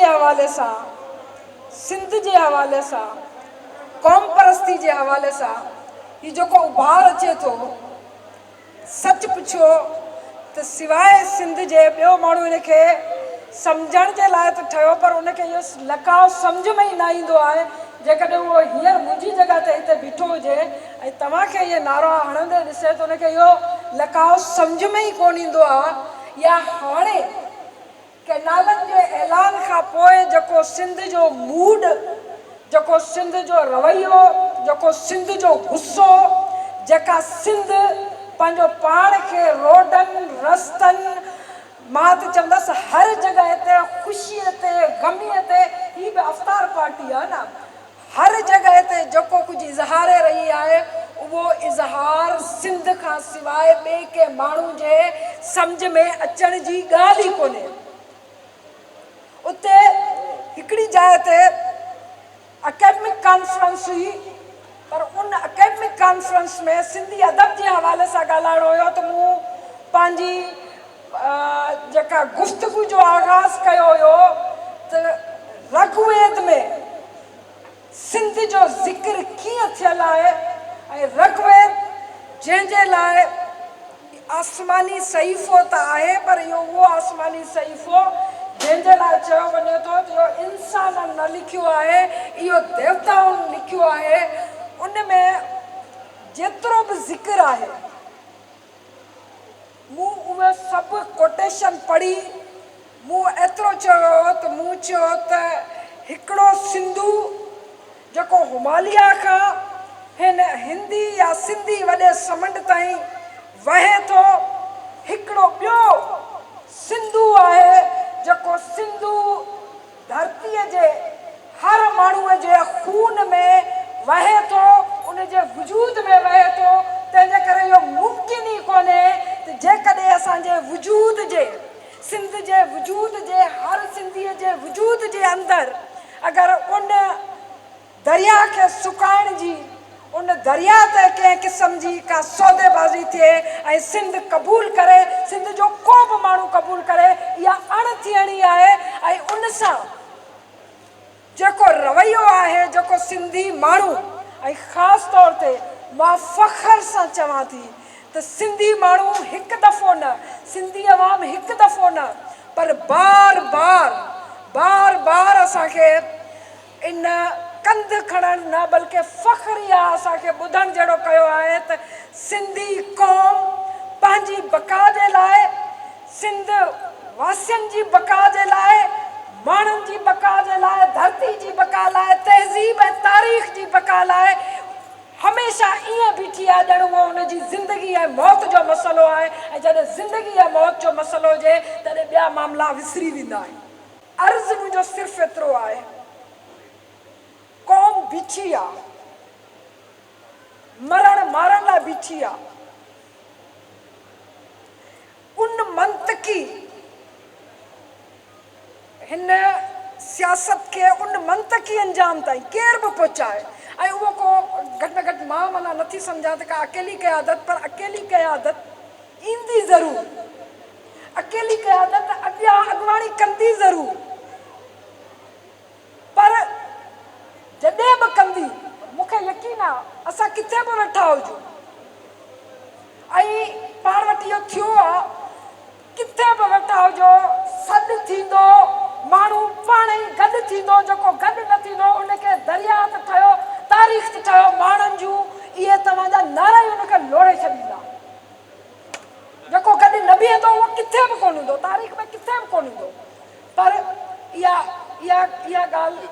हवाले सां, सिंध जे हवाले सां, क़ौम परस्ती जे हवाले सां हीउ जेको उभार अचे थो, सच पुछो त सिवाइ सिंध जे ॿियो माण्हू हिनखे सम्झण जे लाइ त ठहियो, पर उनखे इहो लकाउ सम्झ में ई न ईंदो आहे। जेकॾहिं उहो हींअर मुंहिंजी जॻह ते हिते बीठो हुजे ऐं तव्हांखे इहे नारा हणंदे ॾिसे त उनखे इहो लकाउ सम्झ में ई कोन ईंदो आहे। या हाणे कैनालनि जे ऐलान खां पोइ जेको सिंध जो मूड, जेको सिंध जो रवैयो, जेको सिंध जो गुस्सो, जेका सिंध पंहिंजो पाण खे रोडनि रस्तनि मां त चवंदसि हर जॻह ते ख़ुशीअ ते ग़मीअ ते, हीअ बि अफ़तार पार्टी आहे न, हर जॻह ते जेको कुझु इज़हारे रही आहे उहो इज़हार सिंध खां सवाइ ॿिए के माण्हू जे सम्झ में अचण जी ॻाल्हि ई कोन्हे। उते हिकिड़ी जाइ ते अकेडमिक कॉन्फ्रेंस हुई, पर उन अकेडमिक कॉन्फ्रेंस में सिंधी अदब जे हवाले सां ॻाल्हाइणो हुयो त मूं पंहिंजी जेका गुफ़्तगू जो आगाज़ कयो हुयो त ऋग्वेद में सिंध जो ज़िक्र कीअं थियल आहे, ऐं ऋग्वेद जंहिंजे लाइ आसमानी सहीफ़ो त आहे, पर इहो उहो आसमानी सहीफ़ो जंहिंजे लाइ चयो वञे थो त इहो इंसाननि न लिखियो आहे, इहो देवताउनि लिखियो आहे। उन में जेतिरो बि ज़िक्र आहे मूं उहे सभु कोटेशन पढ़ी, मूं एतिरो चयो त मूं चयो त हिकिड़ो सिंधू जेको हिमालया खां हिन हिंदी या सिंधी वॾे समंड ताईं वहे थो, हिकिड़ो ॿियो सिंधू आहे जेको सिंधू धरतीअ जे हर माण्हूअ जे खून में वहे थो, उन जे वजूद में वहे थो। तंहिंजे करे इहो मुमकिन ई कोन्हे त जेकॾहिं असांजे वजूद जे, सिंध जे वजूद जे, हर सिंधीअ जे वजूद जे अंदरि अगरि उन दरिया खे सुकाइण जी, उन दरिया ते कंहिं क़िस्म जी का सौदेबाज़ी थिए ऐं सिंध क़बूल करे, सिंध जो को बि माण्हू क़बूल करे, इहा अण थियणी आहे। ऐं उन सां जेको रवैयो आहे, जेको सिंधी माण्हू, ऐं ख़ासि तौर ते मां फ़ख्र सां चवां थी त सिंधी माण्हू हिकु दफ़ो न, सिंधी अवाम हिकु दफ़ो न, पर बार बार असांखे इन कंध खणण न बल्कि फ़ख्र इहा असांखे ॿुधण जहिड़ो कयो आहे त सिंधी क़ौम पंहिंजी बका जे लाइ, सिंध वासियुनि जी बका जे लाइ, माण्हुनि जी बका जे लाइ, धरती जी बका लाइ, तहज़ीब ऐं तारीख़ जी बका लाइ हमेशह ईअं बीठी आहे ॼण उहो हुनजी ज़िंदगी ऐं मौत जो मसइलो आहे। ऐं जॾहिं ज़िंदगी ऐं मौत जो मसइलो हुजे तॾहिं ॿिया मामला विसरी वेंदा आहिनि। अर्ज़ु मुंहिंजो सिर्फ़ु एतिरो आहे, क़ौम बीठी आहे, मरण मारण लाइ बीठी आहे। उन मंतकी हिन सियासत खे उन मंतकी अंजाम ताईं केर बि पहुचाए, ऐं उहो को घटि में घटि मां माना नथी सम्झां त का अकेली क़यादत, पर अकेली क़यादत ईंदी ज़रूरु, अकेली क़यादत अॻियां अॻुवाणी कंदी ज़रूरु, पर जॾहिं बि कंदी मूंखे यकीन आहे असां किथे बि वेठा हुजूं, ऐं पाण वटि इहो थियो आहे, किथे बि वेठा हुजो सॾु थींदो, माण्हू पाण ई गॾु थींदो, जेको गॾु न थींदो उनखे दरिया त ठहियो, तारीख़ त ठहियो माण्हुनि जूं, इहे तव्हांजा नारा ई उनखे लोड़े छॾींदा। जेको गॾु न बीहंदो उहो किथे बि कोन ईंदो, तारीख़ में किथे बि कोन ईंदो। पर इहा ॻाल्हि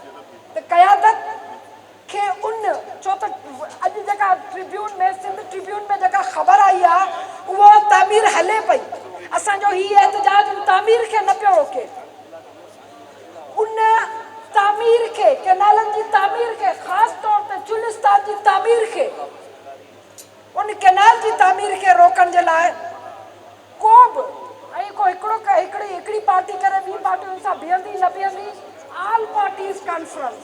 त क़यादत खे उन छो त अॼु जेका ट्रिब्यून में, सिंध ट्रिब्यून में जेका ख़बर आई आहे उहो तामीर हले पई, असांजो हीउ एहतजाज तामीर खे न पियो रोके, उन तामीर खे, कैनालनि जी तामीर खे, ख़ासि तौर ते चुलिस्तान जी तामीर खे, उन कैनाल जी तामीर खे रोकण जे लाइ को बि ऐं को हिकिड़ी पार्टी करे ॿी पार्टियुनि सां बीहंदी न बीहंदी, ऑल पार्टीज़ कॉन्फ्रेंस।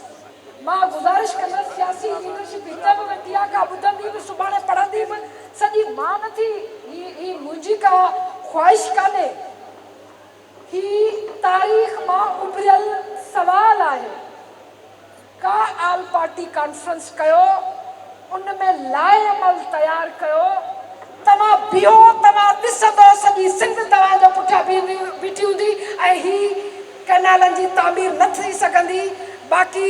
मां गुज़ारिश कंदसि सियासी लीडरशिप हिते बि वेठी आहे, का ॿुधंदी बि सुभाणे पढ़ंदी बि, सॼी मां नथी, ही मुंहिंजी का ख़्वाहिश कान्हे, ही तारीख़ मां उभरियल सवाल शांति कॉन्फ्रेंस कयो, उन में लाइ अमल तयारु कयो। तव्हां बीहो, तव्हां ॾिसंदो सॼी सिंध तव्हांजो पुठियां बीठी हूंदी ऐं ही कैनालनि जी तामीर न थी सघंदी। बाक़ी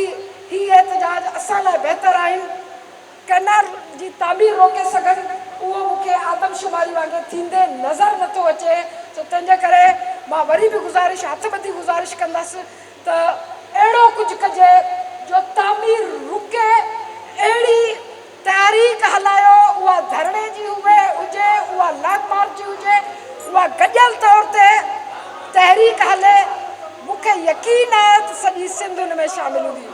ही एहतजाज असां लाइ बहितरु आहिनि। कैनाल जी तामीर रोके सघनि उहो मूंखे आदमशुमारी वांगुरु थींदे नज़र नथो अचे। त तंहिंजे करे मां वरी बि गुज़ारिश, हथ ॿधी गुज़ारिश कंदसि त अहिड़ो कुझु कजे जो तामीर रुके। अहिड़ी तहरीक हलायो, उहा धरणे जी हुजे, उहा लॉन्ग मार्च जी हुजे, उहा गॾियल तौर ते तहरीक हले। मूंखे यकीन आहे त सॼी सिंध हुन में शामिल हूंदी।